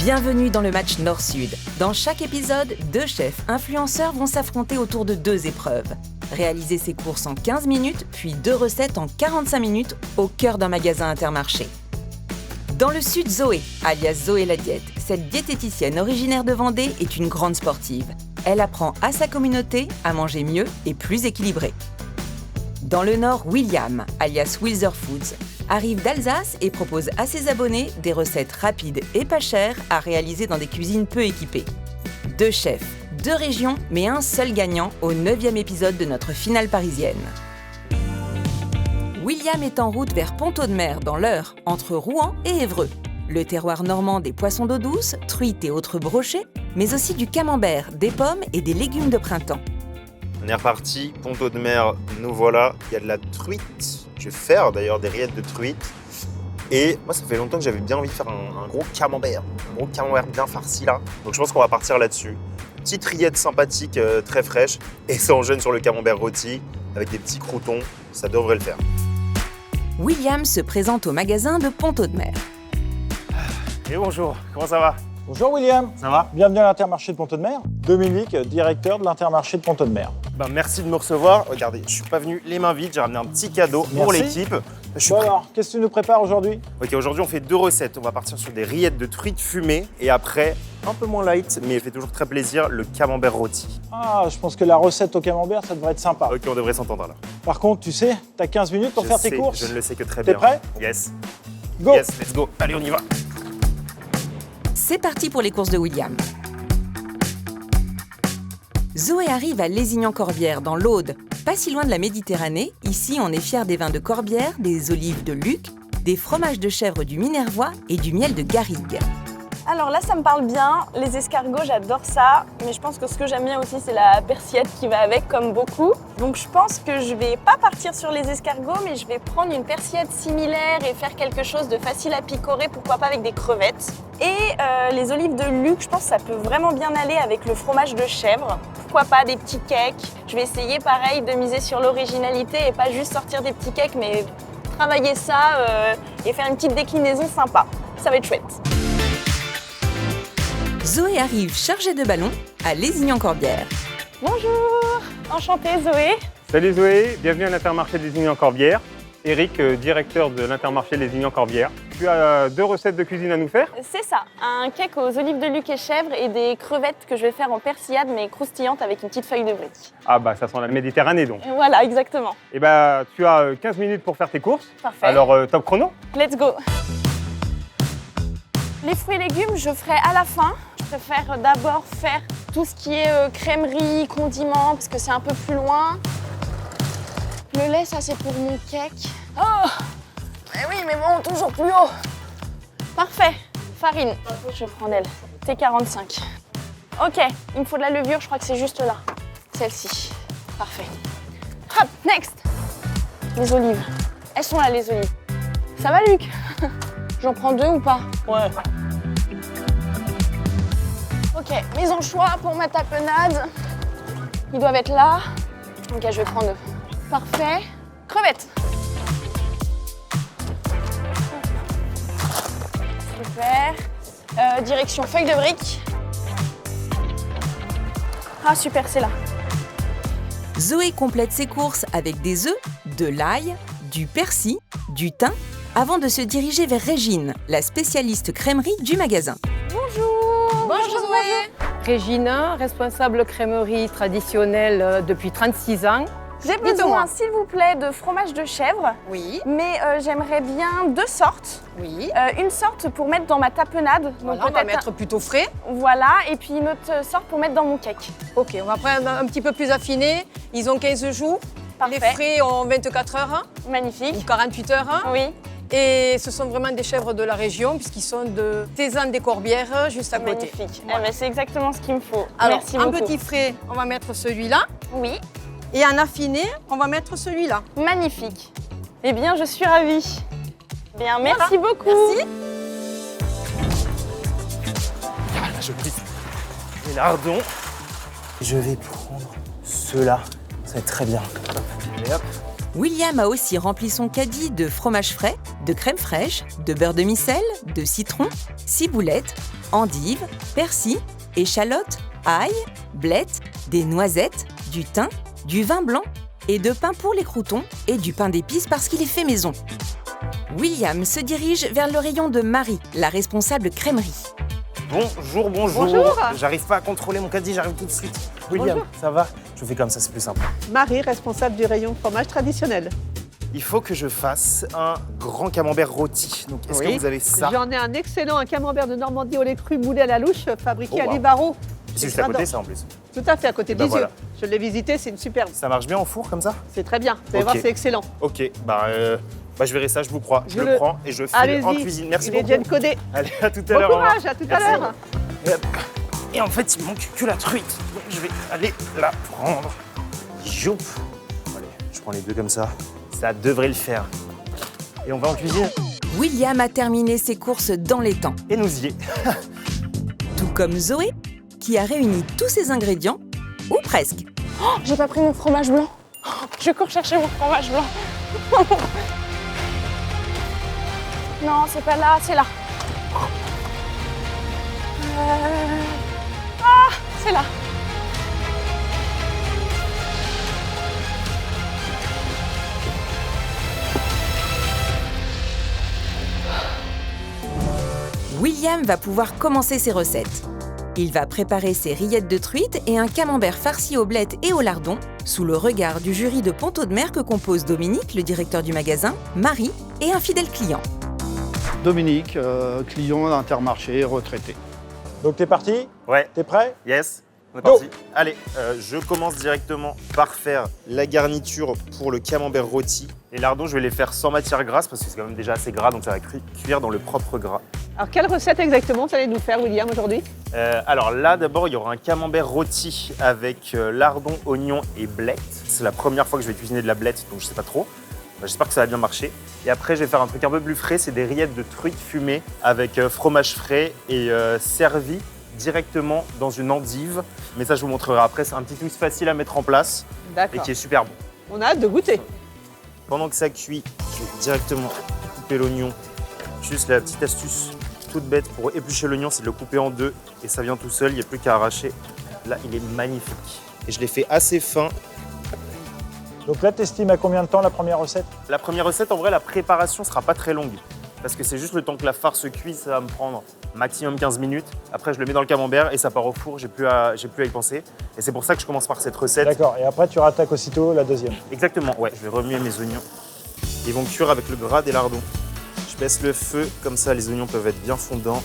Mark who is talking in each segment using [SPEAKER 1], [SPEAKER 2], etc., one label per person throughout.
[SPEAKER 1] Bienvenue dans le match Nord-Sud. Dans chaque épisode, 2 chefs influenceurs vont s'affronter autour de 2 épreuves. Réaliser ses courses en 15 minutes, puis 2 recettes en 45 minutes au cœur d'un magasin Intermarché. Dans le Sud, Zoé, alias Zoé la diète, cette diététicienne originaire de Vendée est une grande sportive. Elle apprend à sa communauté à manger mieux et plus équilibré. Dans le Nord, William, alias Wilzer Foods, arrive d'Alsace et propose à ses abonnés des recettes rapides et pas chères à réaliser dans des cuisines peu équipées. 2 chefs, 2 régions, mais un seul gagnant au 9e épisode de notre finale parisienne. William est en route vers Pont-Audemer dans l'Eure, entre Rouen et Évreux. Le terroir normand des poissons d'eau douce, truites et autres brochets, mais aussi du camembert, des pommes et des légumes de printemps.
[SPEAKER 2] On est reparti, Pont-Audemer, nous voilà. Il y a de la truite. Je vais faire d'ailleurs des rillettes de truite. Et moi, ça fait longtemps que j'avais bien envie de faire un gros camembert. Un gros camembert bien farci là. Donc je pense qu'on va partir là-dessus. Petite rillette sympathique, très fraîche. Et ça en jeûne sur le camembert rôti, avec des petits croûtons. Ça devrait le faire.
[SPEAKER 1] William se présente au magasin de Pont-Audemer.
[SPEAKER 2] Et bonjour, comment ça va?
[SPEAKER 3] Bonjour William.
[SPEAKER 2] Ça va?
[SPEAKER 3] Bienvenue à l'Intermarché de Pont-Audemer. Dominique, directeur de l'Intermarché de Pont-Audemer.
[SPEAKER 2] Merci de me recevoir. Regardez, je suis pas venu les mains vides, j'ai ramené un petit cadeau pour
[SPEAKER 3] Merci.
[SPEAKER 2] l'équipe.
[SPEAKER 3] Bon alors, qu'est-ce que tu nous prépares aujourd'hui?
[SPEAKER 2] Ok, aujourd'hui on fait 2 recettes. On va partir sur des rillettes de truite fumée et après, un peu moins light, mais il fait toujours très plaisir, le camembert rôti.
[SPEAKER 3] Ah, je pense que la recette au camembert, ça devrait être sympa.
[SPEAKER 2] Ok, on devrait s'entendre là.
[SPEAKER 3] Par contre, tu sais, t'as 15 minutes pour
[SPEAKER 2] Je
[SPEAKER 3] faire tes
[SPEAKER 2] sais,
[SPEAKER 3] courses.
[SPEAKER 2] Je ne le sais que très
[SPEAKER 3] T'es
[SPEAKER 2] bien.
[SPEAKER 3] prêt?
[SPEAKER 2] Yes.
[SPEAKER 3] Go.
[SPEAKER 2] Yes, let's go. Allez, on y va.
[SPEAKER 1] C'est parti pour les courses de William. Zoé arrive à Lézignan-Corbière, dans l'Aude, pas si loin de la Méditerranée. Ici, on est fiers des vins de Corbière, des olives de Luc, des fromages de chèvre du Minervois et du miel de Garrigue.
[SPEAKER 4] Alors là, ça me parle bien. Les escargots, j'adore ça. Mais je pense que ce que j'aime bien aussi, c'est la persillade qui va avec, comme beaucoup. Donc je pense que je vais pas partir sur les escargots, mais je vais prendre une persillade similaire et faire quelque chose de facile à picorer, pourquoi pas avec des crevettes. Et les olives de Luc, je pense que ça peut vraiment bien aller avec le fromage de chèvre. Pourquoi pas des petits cakes. Je vais essayer pareil de miser sur l'originalité et pas juste sortir des petits cakes, mais travailler ça et faire une petite déclinaison sympa. Ça va être chouette.
[SPEAKER 1] Zoé arrive chargée de ballons à Lézignan-Corbière.
[SPEAKER 4] Bonjour, enchantée Zoé.
[SPEAKER 5] Salut Zoé, bienvenue à l'Intermarché des Lézignan-Corbière. Eric, directeur de l'Intermarché des Lézignan-Corbière. Tu as 2 recettes de cuisine à nous faire?
[SPEAKER 4] C'est ça, un cake aux olives de Luc et chèvre et des crevettes que je vais faire en persillade mais croustillantes avec une petite feuille de brique.
[SPEAKER 5] Ah bah ça sent la Méditerranée donc.
[SPEAKER 4] Et voilà, exactement.
[SPEAKER 5] Et bah tu as 15 minutes pour faire tes courses.
[SPEAKER 4] Parfait.
[SPEAKER 5] Alors top chrono.
[SPEAKER 4] Let's go. Les fruits et légumes, je ferai à la fin. Je préfère d'abord faire tout ce qui est crèmerie, condiments, parce que c'est un peu plus loin. Le lait, ça c'est pour mon cake. Oh! Mais oui, mais bon, toujours plus haut. Parfait. Farine, je prends d'elle. T45. Ok, il me faut de la levure, je crois que c'est juste là. Celle-ci. Parfait. Hop, next. Les olives. Elles sont là, les olives. Ça va, Luc? J'en prends 2 ou pas?
[SPEAKER 3] Ouais.
[SPEAKER 4] Ok, mes anchois pour ma tapenade. Ils doivent être là. Ok, je vais prendre 2. Parfait. Crevettes. Super. Direction feuille de brique. Ah super, c'est là.
[SPEAKER 1] Zoé complète ses courses avec des œufs, de l'ail, du persil, du thym, avant de se diriger vers Régine, la spécialiste crèmerie du magasin.
[SPEAKER 4] Bonjour.
[SPEAKER 6] Bonjour Zoé. Régine, responsable crèmerie traditionnelle depuis 36 ans.
[SPEAKER 4] J'ai besoin, s'il vous plaît, de fromage de chèvre.
[SPEAKER 6] Oui,
[SPEAKER 4] Mais j'aimerais bien 2 sortes.
[SPEAKER 6] oui.
[SPEAKER 4] Une sorte pour mettre dans ma tapenade. Donc
[SPEAKER 6] Voilà, on va
[SPEAKER 4] peut-être
[SPEAKER 6] mettre plutôt frais.
[SPEAKER 4] Voilà, et puis une autre sorte pour mettre dans mon cake.
[SPEAKER 6] Ok, on va prendre un petit peu plus affiné. Ils ont 15 jours.
[SPEAKER 4] Parfait.
[SPEAKER 6] Les frais ont 24 heures ou
[SPEAKER 4] Magnifique.
[SPEAKER 6] 48 heures.
[SPEAKER 4] Oui.
[SPEAKER 6] Et ce sont vraiment des chèvres de la région puisqu'ils sont de Tézanne des Corbières, juste à côté.
[SPEAKER 4] Magnifique.
[SPEAKER 6] Voilà.
[SPEAKER 4] Eh ben, c'est exactement ce qu'il me faut.
[SPEAKER 6] Alors,
[SPEAKER 4] Merci
[SPEAKER 6] en
[SPEAKER 4] beaucoup.
[SPEAKER 6] petit frais, on va mettre celui-là.
[SPEAKER 4] Oui.
[SPEAKER 6] Et en affiné, on va mettre celui-là.
[SPEAKER 4] Magnifique. Eh bien, je suis ravie. Bien, merci beaucoup.
[SPEAKER 6] Merci.
[SPEAKER 2] Voilà, je glisse les lardons. Je vais prendre ceux-là. Ça va être très bien. Et hop.
[SPEAKER 1] William a aussi rempli son caddie de fromage frais, de crème fraîche, de beurre de micelle, de citron, ciboulettes, endives, persil, échalotes, ail, blettes, des noisettes, du thym, du vin blanc et de pain pour les croûtons et du pain d'épices parce qu'il est fait maison. William se dirige vers le rayon de Marie, la responsable crèmerie.
[SPEAKER 2] Bonjour.
[SPEAKER 6] Bonjour.
[SPEAKER 2] J'arrive pas à contrôler mon caddie, j'arrive tout de suite. William,
[SPEAKER 6] Bonjour.
[SPEAKER 2] ça va? Je fais comme ça, c'est plus simple.
[SPEAKER 7] Marie, responsable du rayon fromage traditionnel.
[SPEAKER 2] Il faut que je fasse un grand camembert rôti. Donc, est-ce que vous avez ça?
[SPEAKER 7] J'en ai un excellent, un camembert de Normandie au lait cru moulé à la louche, fabriqué
[SPEAKER 2] Oh,
[SPEAKER 7] à
[SPEAKER 2] wow.
[SPEAKER 7] Libaro.
[SPEAKER 2] C'est juste à côté, ça en plus.
[SPEAKER 7] Tout à fait, à côté de
[SPEAKER 2] Ben
[SPEAKER 7] Lisieux.
[SPEAKER 2] voilà.
[SPEAKER 7] Je l'ai visité, c'est une superbe.
[SPEAKER 2] Ça marche bien en four comme ça?
[SPEAKER 7] C'est très bien. Vous allez
[SPEAKER 2] Ok.
[SPEAKER 7] voir, c'est excellent.
[SPEAKER 2] Ok, je verrai ça, je vous crois. Je
[SPEAKER 7] Je
[SPEAKER 2] le
[SPEAKER 7] le-
[SPEAKER 2] prends et je file
[SPEAKER 7] Allez-y.
[SPEAKER 2] en cuisine. Merci
[SPEAKER 7] Il est
[SPEAKER 2] beaucoup.
[SPEAKER 7] déjà codé.
[SPEAKER 2] Allez, à tout à
[SPEAKER 7] Bon
[SPEAKER 2] l'heure. au revoir.
[SPEAKER 7] courage, à tout à
[SPEAKER 2] Merci.
[SPEAKER 7] l'heure.
[SPEAKER 2] Et hop. Et en fait, il manque que la truite. Donc, je vais aller la prendre. Joup. Allez, je prends les deux comme ça. Ça devrait le faire. Et on va en cuisine.
[SPEAKER 1] William a terminé ses courses dans les temps,
[SPEAKER 2] Et nous y est.
[SPEAKER 1] tout comme Zoé, qui a réuni tous ses ingrédients, ou presque.
[SPEAKER 4] Oh, j'ai pas pris mon fromage blanc. Oh, je cours chercher mon fromage blanc. Non, c'est pas là, c'est là. Ah, c'est là.
[SPEAKER 1] William va pouvoir commencer ses recettes. Il va préparer ses rillettes de truite et un camembert farci aux blettes et au lardon, sous le regard du jury de Pont-Audemer que composent Dominique, le directeur du magasin, Marie et un fidèle client.
[SPEAKER 8] Dominique, client d'Intermarché, retraité.
[SPEAKER 3] Donc t'es parti?
[SPEAKER 2] Ouais,
[SPEAKER 3] T'es prêt?
[SPEAKER 2] yes. On est
[SPEAKER 3] Go.
[SPEAKER 2] parti. Allez, je commence directement par faire la garniture pour le camembert rôti. Les lardons, je vais les faire sans matière grasse parce que c'est quand même déjà assez gras, donc ça va cuire dans le propre gras.
[SPEAKER 7] Alors, quelle recette exactement vous allez nous faire, William, aujourd'hui?
[SPEAKER 2] Alors là, d'abord, il y aura un camembert rôti avec lardons, oignons et blettes. C'est la première fois que je vais cuisiner de la blette, donc je sais pas trop. J'espère que ça va bien marcher. Et après, je vais faire un truc un peu plus frais, c'est des rillettes de truite fumée avec fromage frais et servi directement dans une endive. Mais ça, je vous montrerai après. C'est un petit twist facile à mettre en place et
[SPEAKER 7] D'accord.
[SPEAKER 2] qui est super bon.
[SPEAKER 7] On a hâte de goûter.
[SPEAKER 2] Pendant que ça cuit, je vais directement couper l'oignon. Juste la petite astuce toute bête pour éplucher l'oignon, c'est de le couper en deux et ça vient tout seul, il n'y a plus qu'à arracher. Là, il est magnifique. Et je l'ai fait assez fin.
[SPEAKER 3] Donc là, t'estimes à combien de temps la première recette?
[SPEAKER 2] La première recette, en vrai, la préparation sera pas très longue. Parce que c'est juste le temps que la farce cuise, ça va me prendre maximum 15 minutes. Après, je le mets dans le camembert et ça part au four, j'ai plus à y penser. Et c'est pour ça que je commence par cette recette.
[SPEAKER 3] D'accord, et après tu rattaques aussitôt la deuxième.
[SPEAKER 2] Exactement, ouais, je vais remuer mes oignons. Ils vont cuire avec le gras des lardons. Je baisse le feu, comme ça les oignons peuvent être bien fondants.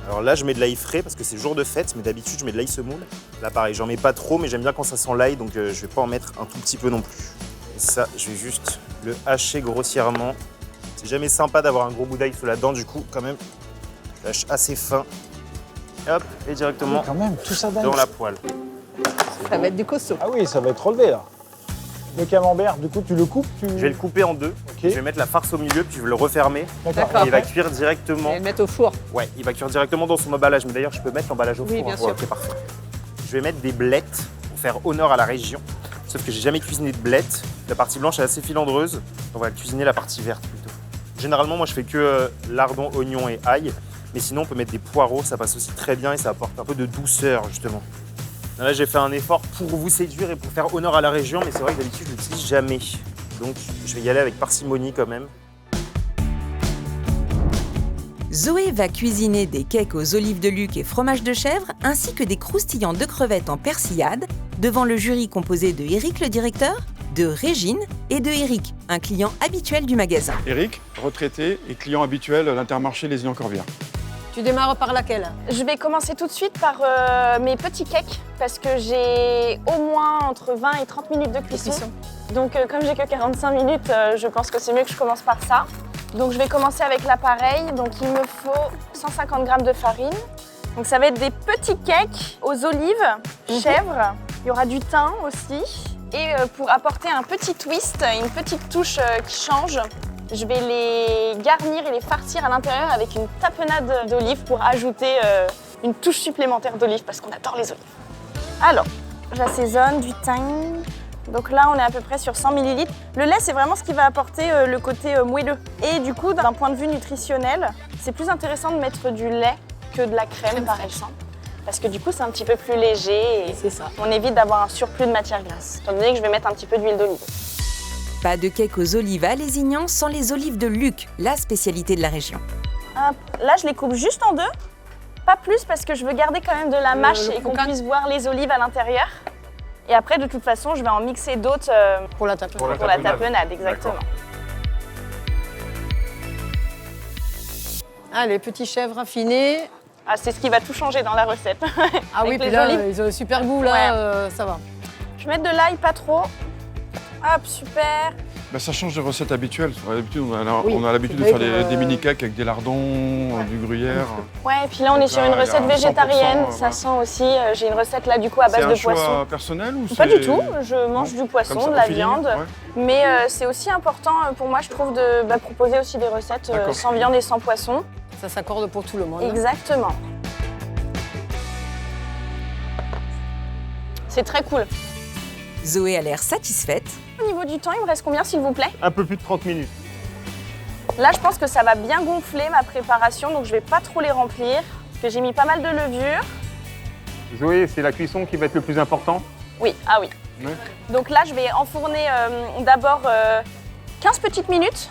[SPEAKER 2] Alors là, je mets de l'ail frais parce que c'est jour de fête, mais d'habitude, je mets de l'ail semoule. Là, pareil, j'en mets pas trop, mais j'aime bien quand ça sent l'ail, donc je vais pas en mettre un tout petit peu non plus. Et ça, je vais juste le hacher grossièrement. C'est jamais sympa d'avoir un gros bout d'ail sous la dent, du coup, quand même, je lâche assez fin. Hop, et directement
[SPEAKER 3] Quand même, tout ça d'ail.
[SPEAKER 2] dans la poêle.
[SPEAKER 7] Ça va être du costaud.
[SPEAKER 3] Ah oui, ça va être relevé là. Le camembert, du coup, tu le coupes,
[SPEAKER 2] Je vais le couper en deux.
[SPEAKER 3] Ok.
[SPEAKER 2] Je vais mettre la farce au milieu, puis je vais le refermer.
[SPEAKER 7] D'accord.
[SPEAKER 2] Et il va cuire directement.
[SPEAKER 7] Et mettre au four.
[SPEAKER 2] Ouais, il va cuire directement dans son emballage. Mais d'ailleurs, je peux mettre l'emballage au four.
[SPEAKER 7] Oui, bien
[SPEAKER 2] hein.
[SPEAKER 7] sûr.
[SPEAKER 2] Ouais, ok, parfait. Je vais mettre des blettes pour faire honneur à la région. Sauf que j'ai jamais cuisiné de blettes. La partie blanche est assez filandreuse. On va cuisiner la partie verte plutôt. Généralement, moi, je fais que lardons, oignons et ail. Mais sinon, on peut mettre des poireaux. Ça passe aussi très bien et ça apporte un peu de douceur, justement. Là, j'ai fait un effort pour vous séduire et pour faire honneur à la région. Mais c'est vrai que d'habitude, je l'utilise jamais. Donc, je vais y aller avec parcimonie quand même.
[SPEAKER 1] Zoé va cuisiner des cakes aux olives de Luc et fromage de chèvre, ainsi que des croustillants de crevettes en persillade, devant le jury composé de Eric le directeur, de Régine et de Eric, un client habituel du magasin.
[SPEAKER 8] Eric, retraité et client habituel à l'Intermarché Les Unions-Corbières.
[SPEAKER 6] Tu démarres par laquelle?
[SPEAKER 4] Je vais commencer tout de suite par mes petits cakes parce que j'ai au moins entre 20 et 30 minutes de cuisson. Donc comme j'ai que 45 minutes, je pense que c'est mieux que je commence par ça. Donc je vais commencer avec l'appareil. Donc il me faut 150 g de farine. Donc ça va être des petits cakes aux olives, chèvre. Il y aura du thym aussi. Et pour apporter un petit twist, une petite touche qui change, je vais les garnir et les farcir à l'intérieur avec une tapenade d'olives pour ajouter une touche supplémentaire d'olives parce qu'on adore les olives. Alors, j'assaisonne du thym. Donc là, on est à peu près sur 100 ml. Le lait, c'est vraiment ce qui va apporter le côté moelleux. Et du coup, d'un point de vue nutritionnel, c'est plus intéressant de mettre du lait que de la crème par exemple. Parce que du coup, c'est un petit peu plus léger et
[SPEAKER 6] C'est ça.
[SPEAKER 4] on évite d'avoir un surplus de matière grasse. Étant donné que je vais mettre un petit peu d'huile d'olive.
[SPEAKER 1] Pas de cake aux olives à Lézignan sans les olives de Luc, la spécialité de la région.
[SPEAKER 4] Hop, là, je les coupe juste en 2. Pas plus parce que je veux garder quand même de la mâche
[SPEAKER 6] le
[SPEAKER 4] et qu'on
[SPEAKER 6] croquant.
[SPEAKER 4] puisse voir les olives à l'intérieur. Et après, de toute façon, je vais en mixer d'autres
[SPEAKER 6] Pour la tape.
[SPEAKER 4] pour la tapenade, exactement.
[SPEAKER 6] Ah, les petits chèvres affinés.
[SPEAKER 4] Ah, c'est ce qui va tout changer dans la recette.
[SPEAKER 6] Ah oui,
[SPEAKER 4] Avec
[SPEAKER 6] puis
[SPEAKER 4] les
[SPEAKER 6] là,
[SPEAKER 4] olives.
[SPEAKER 6] ils ont un super goût, là, ça va.
[SPEAKER 4] Je vais mettre de l'ail, pas trop. Hop, super.
[SPEAKER 8] Bah, ça change des recettes habituelles. D'habitude,
[SPEAKER 6] Oui,
[SPEAKER 8] on a l'habitude de
[SPEAKER 6] c'est
[SPEAKER 8] faire
[SPEAKER 6] vrai que,
[SPEAKER 8] des mini-cakes avec des lardons, du gruyère.
[SPEAKER 4] Ouais, et puis là, on est sur
[SPEAKER 8] Là,
[SPEAKER 4] une
[SPEAKER 8] il y a
[SPEAKER 4] recette
[SPEAKER 8] 100%,
[SPEAKER 4] végétarienne. Ça
[SPEAKER 8] voilà.
[SPEAKER 4] sent aussi. J'ai une recette là, du coup, à
[SPEAKER 8] C'est
[SPEAKER 4] base
[SPEAKER 8] un
[SPEAKER 4] de
[SPEAKER 8] choix
[SPEAKER 4] poisson.
[SPEAKER 8] personnel ou
[SPEAKER 4] Pas
[SPEAKER 8] c'est-
[SPEAKER 4] du tout. Je mange du poisson,
[SPEAKER 8] Comme ça,
[SPEAKER 4] de
[SPEAKER 8] au
[SPEAKER 4] la
[SPEAKER 8] feeling,
[SPEAKER 4] viande.
[SPEAKER 8] ouais.
[SPEAKER 4] Mais c'est aussi important pour moi, je trouve, de proposer aussi des recettes
[SPEAKER 8] D'accord.
[SPEAKER 4] sans viande et sans poisson.
[SPEAKER 6] Ça s'accorde pour tout le monde. hein.
[SPEAKER 4] Exactement. C'est très cool.
[SPEAKER 1] Zoé a l'air satisfaite.
[SPEAKER 4] Au niveau du temps, il me reste combien, s'il vous plaît?
[SPEAKER 5] Un peu plus de 30 minutes.
[SPEAKER 4] Là, je pense que ça va bien gonfler ma préparation, donc je vais pas trop les remplir. Parce que j'ai mis pas mal de levure.
[SPEAKER 5] Zoé, c'est la cuisson qui va être le plus important.
[SPEAKER 4] Oui, ah oui.
[SPEAKER 8] Ouais.
[SPEAKER 4] Donc là, je vais enfourner d'abord 15 petites minutes,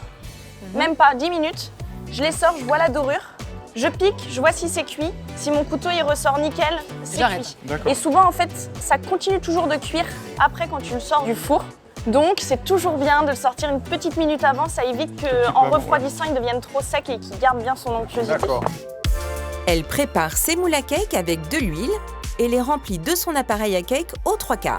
[SPEAKER 4] même pas 10 minutes. Je les sors, je vois la dorure. Je pique, je vois si c'est cuit. Si mon couteau il ressort nickel, c'est
[SPEAKER 6] J'arrête.
[SPEAKER 4] cuit.
[SPEAKER 8] D'accord.
[SPEAKER 4] Et souvent, en fait, ça continue toujours de cuire après quand tu le sors du four. Donc, c'est toujours bien de le sortir une petite minute avant. Ça évite qu'en
[SPEAKER 8] avant,
[SPEAKER 4] refroidissant, il devienne trop sec et qu'il garde bien son onctuosité.
[SPEAKER 5] D'accord.
[SPEAKER 1] Elle prépare ses moules à cake avec de l'huile et les remplit de son appareil à cake aux 3/4.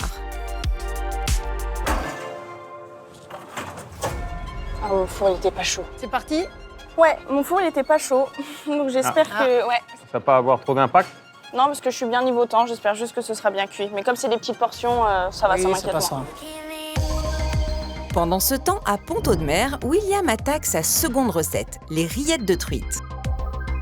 [SPEAKER 4] Ah, mon four, il était pas chaud.
[SPEAKER 6] C'est parti.
[SPEAKER 4] Ouais, mon four, il était pas chaud. Donc, j'espère que... Ouais.
[SPEAKER 5] Ça va pas avoir trop d'impact.
[SPEAKER 4] Non, parce que je suis bien niveau temps. J'espère juste que ce sera bien cuit. Mais comme c'est des petites portions, ça va,
[SPEAKER 6] Oui,
[SPEAKER 4] ça
[SPEAKER 6] c'est
[SPEAKER 4] m'inquiète
[SPEAKER 6] pas
[SPEAKER 4] moins.
[SPEAKER 6] ça.
[SPEAKER 1] Pendant ce temps, à Pont-Audemer, William attaque sa seconde recette, les rillettes de truite.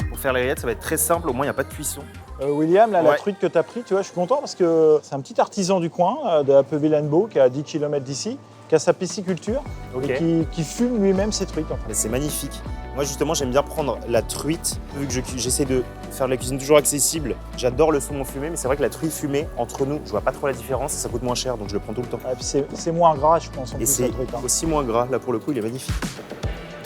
[SPEAKER 2] Pour faire les rillettes, ça va être très simple, au moins il n'y a pas de cuisson.
[SPEAKER 3] William, là, la
[SPEAKER 2] Ouais.
[SPEAKER 3] truite que tu as pris, tu vois, je suis content parce que c'est un petit artisan du coin, de Appeville-Hennebeau, qui est à 10 km d'ici, qui a sa pisciculture
[SPEAKER 2] Ok.
[SPEAKER 3] et qui fume lui-même ses truites. En fait.
[SPEAKER 2] Mais c'est magnifique. Moi justement j'aime bien prendre la truite, vu que j'essaie de faire la cuisine toujours accessible. J'adore le saumon fumé, mais c'est vrai que la truite fumée, entre nous, je vois pas trop la différence et ça coûte moins cher, donc je le prends tout le temps.
[SPEAKER 3] Et puis c'est moins gras, je pense, en
[SPEAKER 2] Et
[SPEAKER 3] plus,
[SPEAKER 2] c'est
[SPEAKER 3] la truite. hein.
[SPEAKER 2] aussi moins gras, là pour le coup il est magnifique.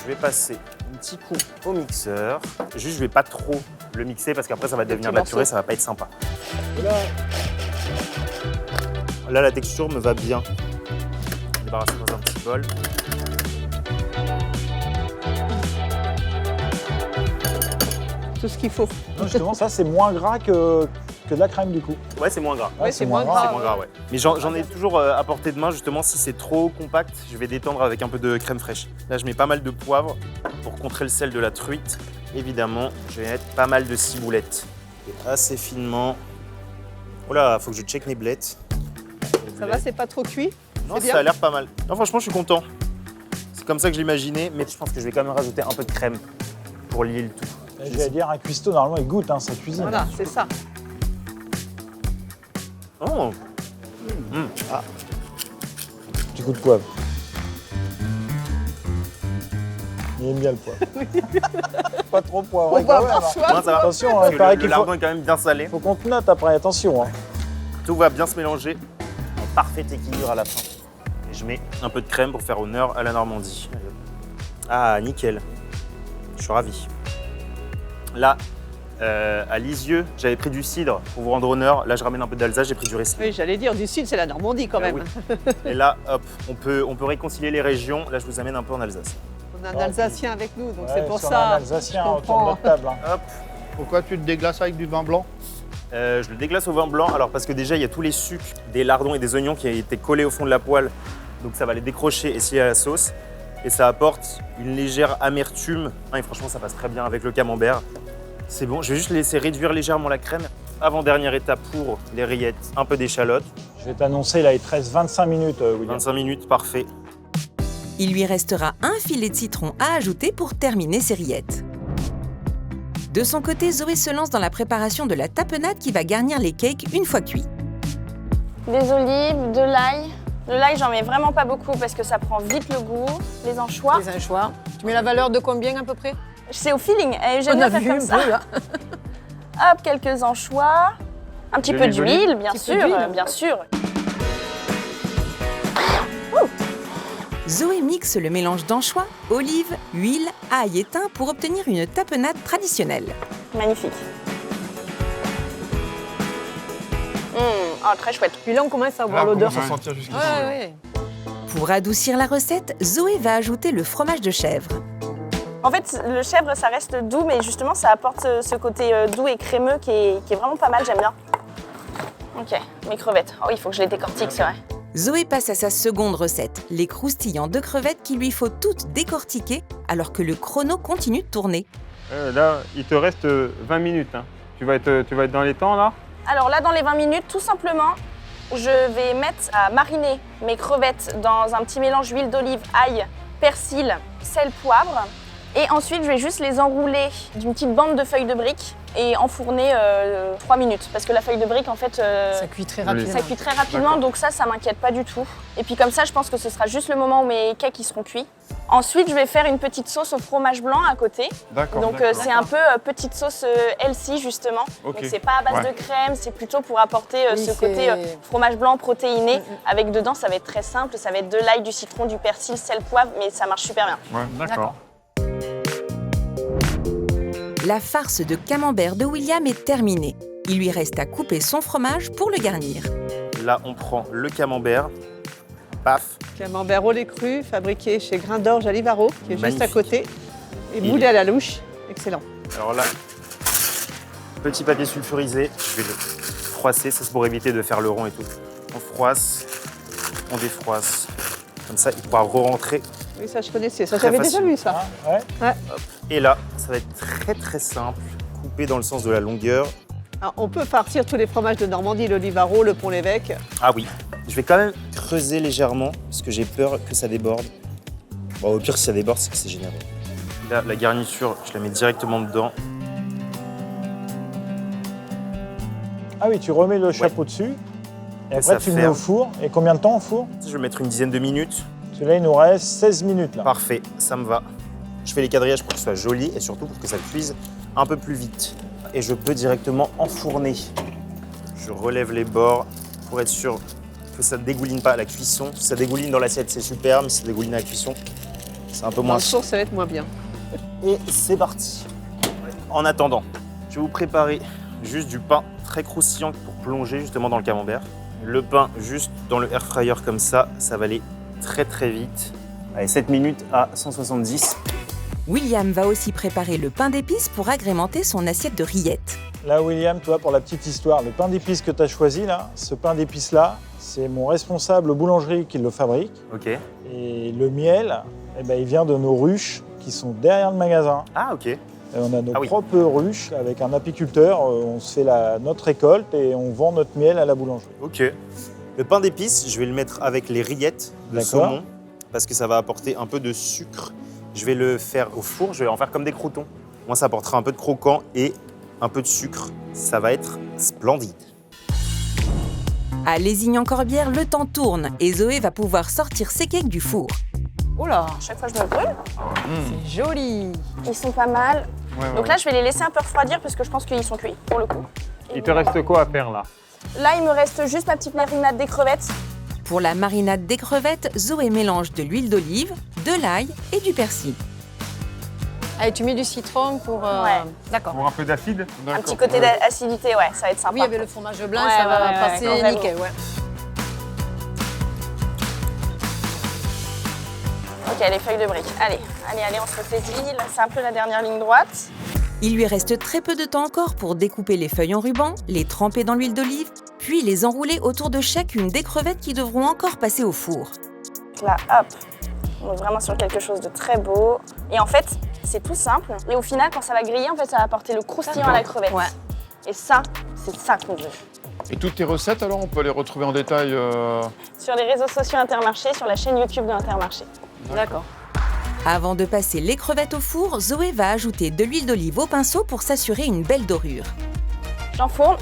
[SPEAKER 2] Je vais passer un petit coup au mixeur. Juste je vais pas trop le mixer parce qu'après ça va devenir de la
[SPEAKER 6] morceaux.
[SPEAKER 2] purée, ça va pas être sympa. Là la texture me va bien. Je vais débarrasser dans un petit bol.
[SPEAKER 7] Tout ce qu'il faut.
[SPEAKER 3] Non, justement, ça, c'est moins gras que de la crème, du coup.
[SPEAKER 2] Ouais, c'est moins gras.
[SPEAKER 3] Ouais,
[SPEAKER 7] c'est moins gras.
[SPEAKER 2] C'est moins gras, ouais. Mais j'en ai toujours à portée de main, justement, si c'est trop compact, je vais détendre avec un peu de crème fraîche. Là, je mets pas mal de poivre pour contrer le sel de la truite. Évidemment, je vais mettre pas mal de ciboulettes. Et assez finement. Oh là, faut que je check mes blettes.
[SPEAKER 7] Ça va, c'est pas trop cuit?
[SPEAKER 2] Non,
[SPEAKER 7] c'est bien.
[SPEAKER 2] ça a l'air pas mal. Non, franchement, je suis content. C'est comme ça que je l'imaginais, mais je pense que je vais quand même rajouter un peu de crème pour lier le tout.
[SPEAKER 3] J'allais dire, un cuistot, normalement, il goûte sa cuisine.
[SPEAKER 7] Voilà, c'est ça.
[SPEAKER 2] Oh,
[SPEAKER 3] Petit coup de poivre. Il aime bien le poivre. Pas trop poivré
[SPEAKER 7] On va
[SPEAKER 3] quand même.
[SPEAKER 7] voir
[SPEAKER 3] hein.
[SPEAKER 7] soi.
[SPEAKER 2] non, ça va.
[SPEAKER 3] Attention,
[SPEAKER 2] Parce
[SPEAKER 3] il
[SPEAKER 2] que
[SPEAKER 3] paraît
[SPEAKER 2] le
[SPEAKER 3] qu'il faut,
[SPEAKER 2] lardon est quand même bien salé.
[SPEAKER 3] faut qu'on te note après, attention. hein.
[SPEAKER 2] Tout va bien se mélanger en parfait équilibre à la fin. Et je mets un peu de crème pour faire honneur à la Normandie. Ah, nickel. Je suis ravi. Là, à Lisieux, j'avais pris du cidre pour vous rendre honneur. Là, je ramène un peu d'Alsace, j'ai pris du Riesling.
[SPEAKER 7] Oui, j'allais dire, du sud, c'est la Normandie quand même.
[SPEAKER 2] Oui. Et là, hop, on peut réconcilier les régions. Là, je vous amène un peu en Alsace.
[SPEAKER 7] On a un Alsacien avec nous, donc
[SPEAKER 3] Ouais,
[SPEAKER 7] c'est pour
[SPEAKER 3] si on a un
[SPEAKER 7] ça.
[SPEAKER 3] Alsacien
[SPEAKER 7] je
[SPEAKER 3] autour de
[SPEAKER 7] comprends.
[SPEAKER 3] notre table. hein.
[SPEAKER 2] Hop,
[SPEAKER 9] Pourquoi tu te déglaces avec du vin blanc?
[SPEAKER 2] je le déglace au vin blanc. Alors, parce que déjà, il y a tous les sucs des lardons et des oignons qui ont été collés au fond de la poêle. Donc, ça va les décrocher et scier à la sauce. Et ça apporte une légère amertume. Et franchement, ça passe très bien avec le camembert. C'est bon, je vais juste laisser réduire légèrement la crème. Avant-dernière étape pour les rillettes, un peu d'échalote.
[SPEAKER 3] Je vais t'annoncer, là, il te reste 25 minutes, William.
[SPEAKER 2] 25 minutes, parfait.
[SPEAKER 1] Il lui restera un filet de citron à ajouter pour terminer ses rillettes. De son côté, Zoé se lance dans la préparation de la tapenade qui va garnir les cakes une fois cuits.
[SPEAKER 4] Des olives, de l'ail. De l'ail, j'en mets vraiment pas beaucoup parce que ça prend vite le goût. Les anchois.
[SPEAKER 6] Les anchois. Tu mets la valeur de combien à peu près?
[SPEAKER 4] C'est au feeling. J'aime
[SPEAKER 6] On
[SPEAKER 4] bien
[SPEAKER 6] a
[SPEAKER 4] faire
[SPEAKER 6] vu
[SPEAKER 4] comme
[SPEAKER 6] un
[SPEAKER 4] ça.
[SPEAKER 6] peu là.
[SPEAKER 4] Hop, quelques anchois. Un petit peu d'huile, bien sûr, bien sûr.
[SPEAKER 1] Zoé mixe le mélange d'anchois, olives, huile, ail et thym pour obtenir une tapenade traditionnelle.
[SPEAKER 4] Magnifique. Oh, très chouette.
[SPEAKER 7] Puis là, on commence à voir l'odeur.
[SPEAKER 8] On commence à sentir jusqu'ici.
[SPEAKER 6] Ouais.
[SPEAKER 1] Pour adoucir la recette, Zoé va ajouter le fromage de chèvre.
[SPEAKER 4] En fait, le chèvre, ça reste doux, mais justement, ça apporte ce côté doux et crémeux qui est vraiment pas mal, j'aime bien. Ok, mes crevettes. Oh, il faut que je les décortique, c'est vrai.
[SPEAKER 1] Zoé passe à sa seconde recette, les croustillants de crevettes qu'il lui faut toutes décortiquer alors que le chrono continue de tourner.
[SPEAKER 5] Là, il te reste 20 minutes. Hein. Tu vas être dans les temps, là?
[SPEAKER 4] Alors là, dans les 20 minutes, tout simplement, je vais mettre à mariner mes crevettes dans un petit mélange huile d'olive, ail, persil, sel, poivre. Et ensuite, je vais juste les enrouler d'une petite bande de feuilles de briques et enfourner 3 minutes. Parce que la feuille de brique, en fait,
[SPEAKER 6] Ça cuit très rapidement.
[SPEAKER 4] ça cuit très rapidement, donc ça m'inquiète pas du tout. Et puis comme ça, je pense que ce sera juste le moment où mes cakes ils seront cuits. Ensuite, je vais faire une petite sauce au fromage blanc à côté.
[SPEAKER 8] D'accord.
[SPEAKER 4] Donc c'est un peu petite sauce healthy justement.
[SPEAKER 8] Ok.
[SPEAKER 4] Donc c'est pas à base
[SPEAKER 8] Ouais.
[SPEAKER 4] de crème, c'est plutôt pour apporter
[SPEAKER 6] Oui,
[SPEAKER 4] ce
[SPEAKER 6] c'est-
[SPEAKER 4] côté fromage blanc protéiné. Avec dedans, ça va être très simple, ça va être de l'ail, du citron, du persil, sel, poivre, mais ça marche super bien.
[SPEAKER 8] Ouais, d'accord.
[SPEAKER 1] La farce de camembert de William est terminée. Il lui reste à couper son fromage pour le garnir.
[SPEAKER 2] Là, on prend le camembert. Paf.
[SPEAKER 7] Camembert au lait cru, fabriqué chez Grain d'Orge à Livaro, qui est juste à
[SPEAKER 2] Magnifique.
[SPEAKER 7] côté. Et moulé à la louche. Excellent.
[SPEAKER 2] Alors là, petit papier sulfurisé. Je vais le froisser. Ça, c'est pour éviter de faire le rond et tout. On froisse, on défroisse. Comme ça, il pourra re-rentrer.
[SPEAKER 7] Oui, ça je connaissais. Ça,
[SPEAKER 2] Très
[SPEAKER 7] j'avais déjà
[SPEAKER 2] facile.
[SPEAKER 7] vu ça.
[SPEAKER 3] Ouais.
[SPEAKER 2] Et là, ça va être très très simple. Couper dans le sens de la longueur.
[SPEAKER 7] Alors, on peut farcir tous les fromages de Normandie, le Livaro, le Pont-l'Évêque.
[SPEAKER 2] Ah oui. Je vais quand même creuser légèrement parce que j'ai peur que ça déborde. Bon, au pire, si ça déborde, c'est que c'est généreux. Là, la garniture, je la mets directement dedans.
[SPEAKER 3] Ah oui, tu remets le chapeau dessus. Et après,
[SPEAKER 2] ça
[SPEAKER 3] tu le mets
[SPEAKER 2] ferme.
[SPEAKER 3] au four. Et combien de temps au four?
[SPEAKER 2] Je vais mettre une dizaine de minutes.
[SPEAKER 3] Celui-là, il nous reste 16 minutes. Là.
[SPEAKER 2] Parfait, ça me va. Je fais les quadrillages pour que ce soit joli et surtout pour que ça cuise un peu plus vite. Et je peux directement enfourner. Je relève les bords pour être sûr que ça ne dégouline pas à la cuisson. Si ça dégouline dans l'assiette, c'est super, mais si ça dégouline à la cuisson, c'est un peu
[SPEAKER 7] Dans
[SPEAKER 2] moins
[SPEAKER 7] le four, ça va être moins bien.
[SPEAKER 2] Et c'est parti. En attendant, je vais vous préparer juste du pain très croustillant pour plonger justement dans le camembert. Le pain juste dans le air fryer comme ça va aller très très vite. Allez, 7 minutes à 170.
[SPEAKER 1] William va aussi préparer le pain d'épices pour agrémenter son assiette de rillettes.
[SPEAKER 3] Là, William, toi, pour la petite histoire, le pain d'épices que tu as choisi, là, ce pain d'épices-là, c'est mon responsable boulangerie qui le fabrique.
[SPEAKER 2] Ok.
[SPEAKER 3] Et le miel, eh ben, il vient de nos ruches qui sont derrière le magasin.
[SPEAKER 2] Ah ok.
[SPEAKER 3] Et on a nos
[SPEAKER 2] Ah oui.
[SPEAKER 3] propres ruches avec un apiculteur. On se fait notre récolte et on vend notre miel à la boulangerie.
[SPEAKER 2] Ok. Le pain d'épices, je vais le mettre avec les rillettes de
[SPEAKER 3] D'accord.
[SPEAKER 2] saumon parce que ça va apporter un peu de sucre. Je vais le faire au four, je vais en faire comme des croûtons. Moi, ça apportera un peu de croquant et un peu de sucre. Ça va être splendide.
[SPEAKER 1] À Lézignan-Corbière, le temps tourne et Zoé va pouvoir sortir ses cakes du four.
[SPEAKER 6] Oh là,
[SPEAKER 4] À chaque fois, je me brûle.
[SPEAKER 6] c'est joli.
[SPEAKER 4] Ils sont pas mal.
[SPEAKER 8] Ouais, ouais,
[SPEAKER 4] Donc là, je vais les laisser un peu refroidir parce que je pense qu'ils sont cuits pour le coup.
[SPEAKER 5] Il te reste quoi à faire, là?
[SPEAKER 4] Là, il me reste juste ma petite marinade des crevettes.
[SPEAKER 1] Pour la marinade des crevettes, Zoé mélange de l'huile d'olive, de l'ail et du persil.
[SPEAKER 6] Allez, tu mets du citron pour...
[SPEAKER 4] Ouais.
[SPEAKER 6] D'accord.
[SPEAKER 5] Pour un peu d'acide?
[SPEAKER 4] Un petit côté d'acidité, ouais, ça va être sympa.
[SPEAKER 6] Oui, avec le fromage blanc,
[SPEAKER 4] Ouais,
[SPEAKER 6] ça va
[SPEAKER 4] ouais,
[SPEAKER 6] passer
[SPEAKER 4] quand même.
[SPEAKER 6] nickel. Ouais.
[SPEAKER 4] Ok, les feuilles de briques. Allez, on se ressaisit. Là, c'est un peu la dernière ligne droite.
[SPEAKER 1] Il lui reste très peu de temps encore pour découper les feuilles en ruban, les tremper dans l'huile d'olive, puis les enrouler autour de chacune des crevettes qui devront encore passer au four.
[SPEAKER 4] Là, hop, on est vraiment sur quelque chose de très beau. Et en fait, c'est tout simple. Et au final, quand ça va griller, en fait, ça va apporter le croustillant à la crevette.
[SPEAKER 6] Ouais.
[SPEAKER 4] Et ça, c'est ça qu'on veut.
[SPEAKER 8] Et toutes tes recettes, alors, on peut les retrouver en détail
[SPEAKER 4] Sur les réseaux sociaux Intermarché, sur la chaîne YouTube de Intermarché.
[SPEAKER 6] D'accord.
[SPEAKER 1] Avant de passer les crevettes au four, Zoé va ajouter de l'huile d'olive au pinceau pour s'assurer une belle dorure.
[SPEAKER 4] J'enfourne.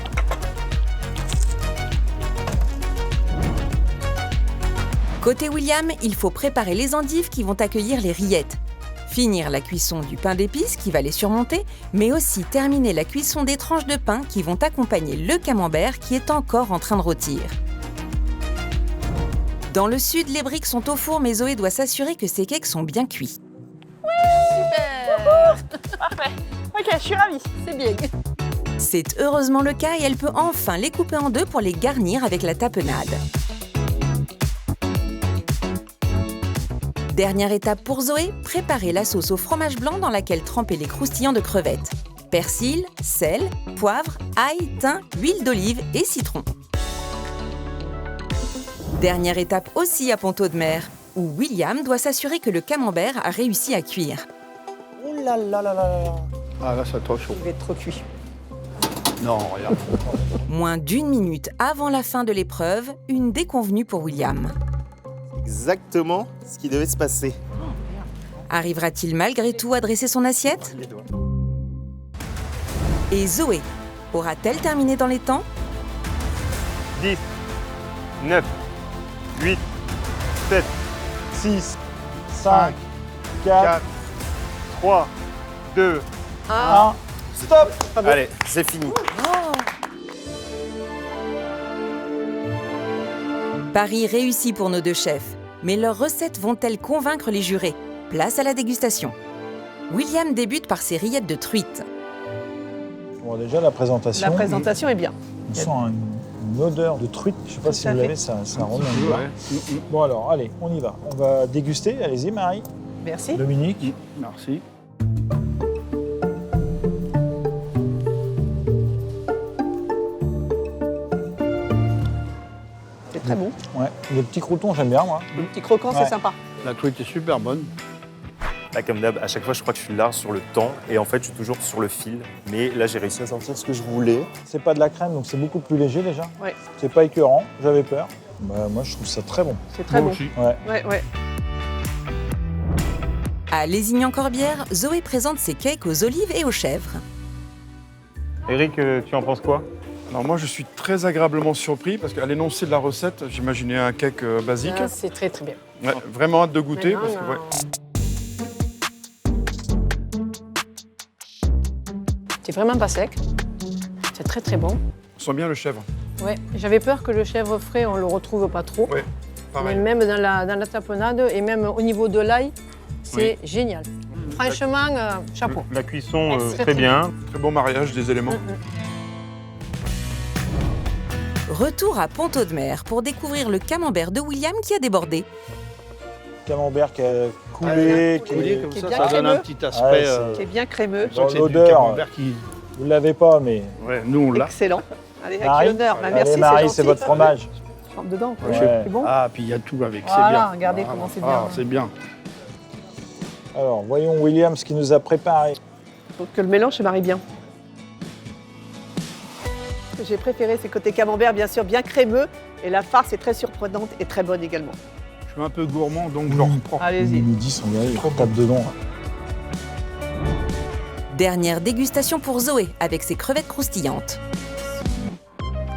[SPEAKER 1] Côté William, il faut préparer les endives qui vont accueillir les rillettes. Finir la cuisson du pain d'épices qui va les surmonter, mais aussi terminer la cuisson des tranches de pain qui vont accompagner le camembert qui est encore en train de rôtir. Dans le sud, les briques sont au four, mais Zoé doit s'assurer que ses cakes sont bien cuits.
[SPEAKER 7] Super.
[SPEAKER 4] Parfait. Ok, je suis ravie.
[SPEAKER 7] C'est bien.
[SPEAKER 1] C'est heureusement le cas et elle peut enfin les couper en deux pour les garnir avec la tapenade. Dernière étape pour Zoé, préparer la sauce au fromage blanc dans laquelle tremper les croustillants de crevettes. Persil, sel, poivre, ail, thym, huile d'olive et citron. Dernière étape aussi à Pont-Audemer, où William doit s'assurer que le camembert a réussi à cuire.
[SPEAKER 2] Ouh là là là là là.
[SPEAKER 9] Ah là, c'est trop chaud.
[SPEAKER 7] Il va être trop cuit.
[SPEAKER 9] Non, regarde.
[SPEAKER 1] Moins d'1 minute avant la fin de l'épreuve, une déconvenue pour William.
[SPEAKER 2] Exactement ce qui devait se passer.
[SPEAKER 1] Arrivera-t-il malgré tout à dresser son assiette? Et Zoé, aura-t-elle terminé dans les temps?
[SPEAKER 5] 10, 9, 8, 7,
[SPEAKER 3] 6, 5, 4,
[SPEAKER 5] 3, 2,
[SPEAKER 3] 1. Stop.
[SPEAKER 2] Allez, c'est fini.
[SPEAKER 1] Pari réussi pour nos deux chefs. Mais leurs recettes vont-elles convaincre les jurés? Place à la dégustation. William débute par ses rillettes de truite.
[SPEAKER 3] Bon, déjà, la présentation.
[SPEAKER 7] La présentation est bien.
[SPEAKER 3] On sent une odeur de truite. Je ne sais pas si
[SPEAKER 7] à
[SPEAKER 3] vous
[SPEAKER 7] fait.
[SPEAKER 3] l'avez, ça remonte bien. Bon, alors, allez, on y va. On va déguster. Allez-y, Marie.
[SPEAKER 7] Merci.
[SPEAKER 3] Dominique.
[SPEAKER 9] Merci.
[SPEAKER 7] C'est très bon.
[SPEAKER 3] Ouais. Les petits croutons, j'aime bien, moi.
[SPEAKER 7] Le petit croquant,
[SPEAKER 3] Ouais.
[SPEAKER 7] c'est sympa.
[SPEAKER 9] La truite est super bonne.
[SPEAKER 2] Là, comme d'hab, à chaque fois, je crois que je suis là sur le temps et en fait, je suis toujours sur le fil. Mais là, j'ai réussi à sortir ce que je voulais.
[SPEAKER 3] C'est pas de la crème, donc c'est beaucoup plus léger déjà.
[SPEAKER 7] Ouais.
[SPEAKER 3] C'est pas écœurant, j'avais peur. Bah, moi, je trouve ça très bon.
[SPEAKER 7] C'est très bon.
[SPEAKER 3] Ouais.
[SPEAKER 7] Ouais.
[SPEAKER 1] À Lézignan-Corbière, Zoé présente ses cakes aux olives et aux chèvres.
[SPEAKER 5] Eric, tu en penses quoi?
[SPEAKER 8] Alors moi, je suis très agréablement surpris parce qu'à l'énoncé de la recette, j'imaginais un cake basique.
[SPEAKER 6] Ah, c'est très très bien.
[SPEAKER 8] Ouais, vraiment hâte de goûter.
[SPEAKER 6] Mais non,
[SPEAKER 8] Parce que,
[SPEAKER 6] non.
[SPEAKER 8] ouais,
[SPEAKER 6] C'est vraiment pas sec. C'est très très bon.
[SPEAKER 8] on sent bien le chèvre.
[SPEAKER 6] Ouais. J'avais peur que le chèvre frais, on le retrouve pas trop.
[SPEAKER 8] Ouais,
[SPEAKER 6] Mais
[SPEAKER 8] pareil.
[SPEAKER 6] même dans la tapenade et même au niveau de l'ail, c'est génial. Franchement, chapeau.
[SPEAKER 5] La cuisson,
[SPEAKER 6] Merci.
[SPEAKER 5] très bien.
[SPEAKER 8] Très bon mariage des éléments.
[SPEAKER 1] Retour à Pont-Audemer pour découvrir le camembert de William qui a débordé.
[SPEAKER 3] Camembert qui a coulé, qui
[SPEAKER 9] Coulé
[SPEAKER 3] est...
[SPEAKER 9] comme
[SPEAKER 7] qui est
[SPEAKER 9] ça,
[SPEAKER 7] bien
[SPEAKER 9] ça donne un
[SPEAKER 7] crémeux.
[SPEAKER 9] petit aspect.
[SPEAKER 3] Ouais,
[SPEAKER 7] Qui est bien crémeux.
[SPEAKER 9] on sent que c'est du
[SPEAKER 3] l'odeur.
[SPEAKER 9] camembert qui.
[SPEAKER 3] Vous ne l'avez pas, mais...
[SPEAKER 9] Ouais, nous on l'a.
[SPEAKER 7] Excellent. Allez,
[SPEAKER 3] Marie.
[SPEAKER 7] avec l'honneur. Bah,
[SPEAKER 3] Allez,
[SPEAKER 7] merci,
[SPEAKER 3] Marie,
[SPEAKER 7] gentil.
[SPEAKER 3] c'est votre fromage.
[SPEAKER 7] Je rentre dedans. Quoi.
[SPEAKER 3] Ouais.
[SPEAKER 7] C'est bon.
[SPEAKER 9] Ah, puis il y a tout avec, c'est
[SPEAKER 7] Voilà,
[SPEAKER 9] bien.
[SPEAKER 7] regardez comment c'est bien.
[SPEAKER 9] Ah, c'est bien.
[SPEAKER 3] Alors, voyons William ce qu'il nous a préparé.
[SPEAKER 7] Donc que le mélange se marie bien. Ce que j'ai préféré, c'est côté camembert, bien sûr, bien crémeux. Et la farce est très surprenante et très bonne également.
[SPEAKER 8] Je suis un peu gourmand, donc je reprends.
[SPEAKER 7] Allez-y.
[SPEAKER 3] Midi, son gars, il tape dedans.
[SPEAKER 1] Dernière dégustation pour Zoé avec ses crevettes croustillantes.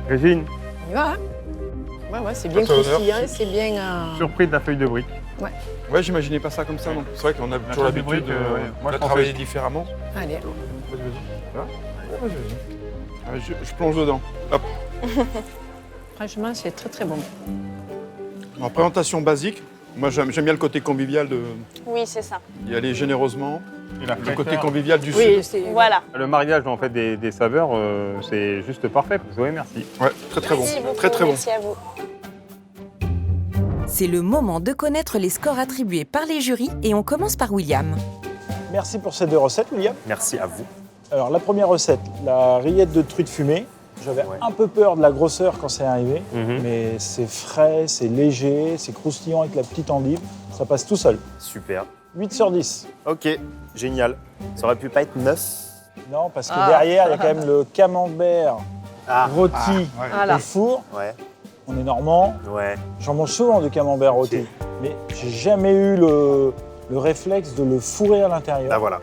[SPEAKER 5] Régine,
[SPEAKER 6] On y va, hein? Ouais, c'est bien
[SPEAKER 8] Votre honneur.
[SPEAKER 6] croustillant, c'est bien...
[SPEAKER 5] surpris de la feuille de brique.
[SPEAKER 8] Ouais, j'imaginais pas ça comme ça, non. C'est vrai qu'on a toujours
[SPEAKER 5] feuille de
[SPEAKER 8] l'habitude
[SPEAKER 5] brique, ouais. Moi,
[SPEAKER 8] de
[SPEAKER 5] je pensais-
[SPEAKER 8] travailler différemment.
[SPEAKER 6] Allez.
[SPEAKER 8] Vas-y. Là Ouais, vas-y. Allez, je plonge dedans. Hop.
[SPEAKER 6] Franchement, c'est très très bon.
[SPEAKER 8] En présentation basique, moi j'aime bien le côté convivial de
[SPEAKER 4] Oui, c'est ça.
[SPEAKER 8] y aller généreusement.
[SPEAKER 5] Et la
[SPEAKER 8] Le
[SPEAKER 5] fraîcheur.
[SPEAKER 8] côté convivial du
[SPEAKER 6] Oui,
[SPEAKER 8] sud.
[SPEAKER 6] c'est...
[SPEAKER 4] Voilà.
[SPEAKER 5] Le mariage en fait des saveurs, c'est juste parfait. Zoé, merci.
[SPEAKER 8] Ouais, très très bon.
[SPEAKER 4] Merci beaucoup.
[SPEAKER 8] Très très bon.
[SPEAKER 4] Merci à vous.
[SPEAKER 1] C'est le moment de connaître les scores attribués par les jurys et on commence par William.
[SPEAKER 3] Merci pour ces deux recettes, William.
[SPEAKER 2] Merci à vous.
[SPEAKER 3] Alors, la première recette, la rillette de truite fumée. J'avais
[SPEAKER 2] Ouais.
[SPEAKER 3] un peu peur de la grosseur quand c'est arrivé,
[SPEAKER 2] Mhm.
[SPEAKER 3] mais c'est frais, c'est léger, c'est croustillant avec la petite endive. Ça passe tout seul.
[SPEAKER 2] Super.
[SPEAKER 3] 8 sur 10.
[SPEAKER 2] Ok, génial. Ça aurait pu pas être 9.
[SPEAKER 3] Non, parce que
[SPEAKER 7] Ah.
[SPEAKER 3] derrière, il y a quand même le camembert
[SPEAKER 2] Ah,
[SPEAKER 3] rôti
[SPEAKER 8] ouais.
[SPEAKER 7] Voilà.
[SPEAKER 3] au four.
[SPEAKER 2] ouais,
[SPEAKER 3] On est normand.
[SPEAKER 2] ouais.
[SPEAKER 3] J'en mange souvent du camembert rôti.
[SPEAKER 2] Ok.
[SPEAKER 3] Mais j'ai jamais eu le réflexe de le fourrer à l'intérieur.
[SPEAKER 2] Bah voilà.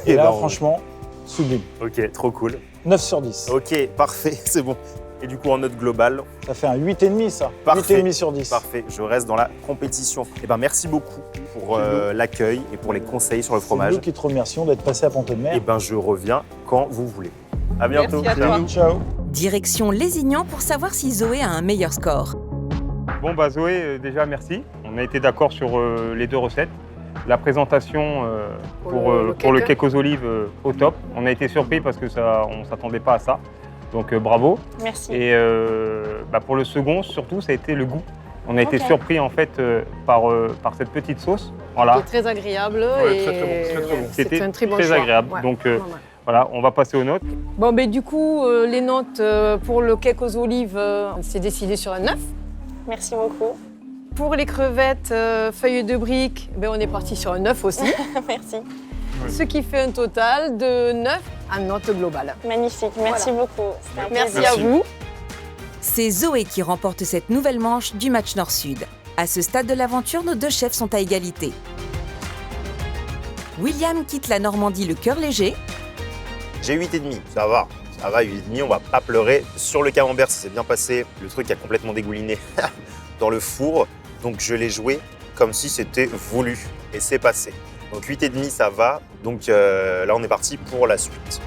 [SPEAKER 3] Et là,
[SPEAKER 2] ben,
[SPEAKER 3] franchement, sublime.
[SPEAKER 2] Ok, trop cool.
[SPEAKER 3] 9 sur 10.
[SPEAKER 2] Ok, parfait, c'est bon. Et du coup, en note globale,
[SPEAKER 3] Ça fait un 8,5 ça.
[SPEAKER 2] Parfait.
[SPEAKER 3] 8,5 sur 10.
[SPEAKER 2] parfait, je reste dans la compétition. Et ben merci beaucoup pour l'accueil et pour les conseils sur le
[SPEAKER 3] C'est
[SPEAKER 2] fromage.
[SPEAKER 3] nous qui te remercions d'être passé à Pont-de-Mer.
[SPEAKER 2] Et ben je reviens quand vous voulez. À bientôt.
[SPEAKER 7] Merci à toi.
[SPEAKER 3] Ciao.
[SPEAKER 1] Direction Lézignan pour savoir si Zoé a un meilleur score.
[SPEAKER 5] Bon, bah Zoé, déjà merci. On a été d'accord sur les 2 recettes. La présentation pour le cake aux olives au top. On a été surpris parce que on ne s'attendait pas à ça. Donc bravo.
[SPEAKER 4] Merci.
[SPEAKER 5] Et pour le second, surtout, ça a été le goût. On a été
[SPEAKER 4] Ok.
[SPEAKER 5] surpris en fait par cette petite sauce.
[SPEAKER 6] Qui
[SPEAKER 5] Voilà.
[SPEAKER 6] est très agréable.
[SPEAKER 9] Ouais,
[SPEAKER 6] et
[SPEAKER 9] très, très bon, très, très bon.
[SPEAKER 5] C'était
[SPEAKER 6] un très bon
[SPEAKER 5] très
[SPEAKER 6] choix.
[SPEAKER 5] agréable.
[SPEAKER 6] Ouais,
[SPEAKER 5] Donc
[SPEAKER 6] vraiment.
[SPEAKER 5] voilà, on va passer aux notes.
[SPEAKER 6] Bon, ben du coup, les notes pour le cake aux olives, c'est décidé sur un 9.
[SPEAKER 4] Merci beaucoup.
[SPEAKER 6] Pour les crevettes feuilles de briques, ben, on est parti sur un 9 aussi.
[SPEAKER 4] Merci.
[SPEAKER 6] Ce qui fait un total de 9 en note globale.
[SPEAKER 4] Magnifique. Merci beaucoup. C'était un
[SPEAKER 6] Merci
[SPEAKER 4] plaisir.
[SPEAKER 6] à vous.
[SPEAKER 1] C'est Zoé qui remporte cette nouvelle manche du match Nord-Sud. À ce stade de l'aventure, nos 2 chefs sont à égalité. William quitte la Normandie le cœur léger.
[SPEAKER 2] J'ai 8,5, ça va. Ça va, 8,5, on va pas pleurer. Sur le camembert, ça s'est bien passé. Le truc a complètement dégouliné dans le four. Donc je l'ai joué comme si c'était voulu. Et c'est passé. Donc 8,5, ça va. Donc là, on est parti pour la suite.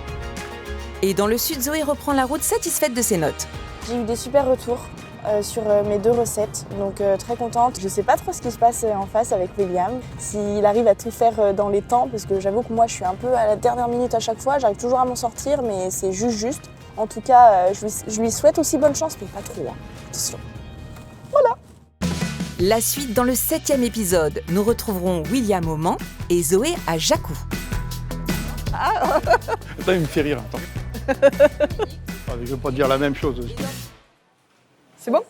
[SPEAKER 1] Et dans le Sud, Zoé reprend la route satisfaite de ses notes.
[SPEAKER 4] J'ai eu des super retours sur mes 2 recettes, donc très contente. Je sais pas trop ce qui se passe en face avec William, s'il arrive à tout faire dans les temps, parce que j'avoue que moi je suis un peu à la dernière minute à chaque fois, j'arrive toujours à m'en sortir, mais c'est juste. En tout cas, je lui souhaite aussi bonne chance, mais pas trop, hein. Attention.
[SPEAKER 1] La suite dans le 7e épisode. Nous retrouverons William au Mans et Zoé à Jacou.
[SPEAKER 9] Attends, il me fait rire. Attends. Je ne veux pas dire la même chose aussi.
[SPEAKER 6] C'est bon?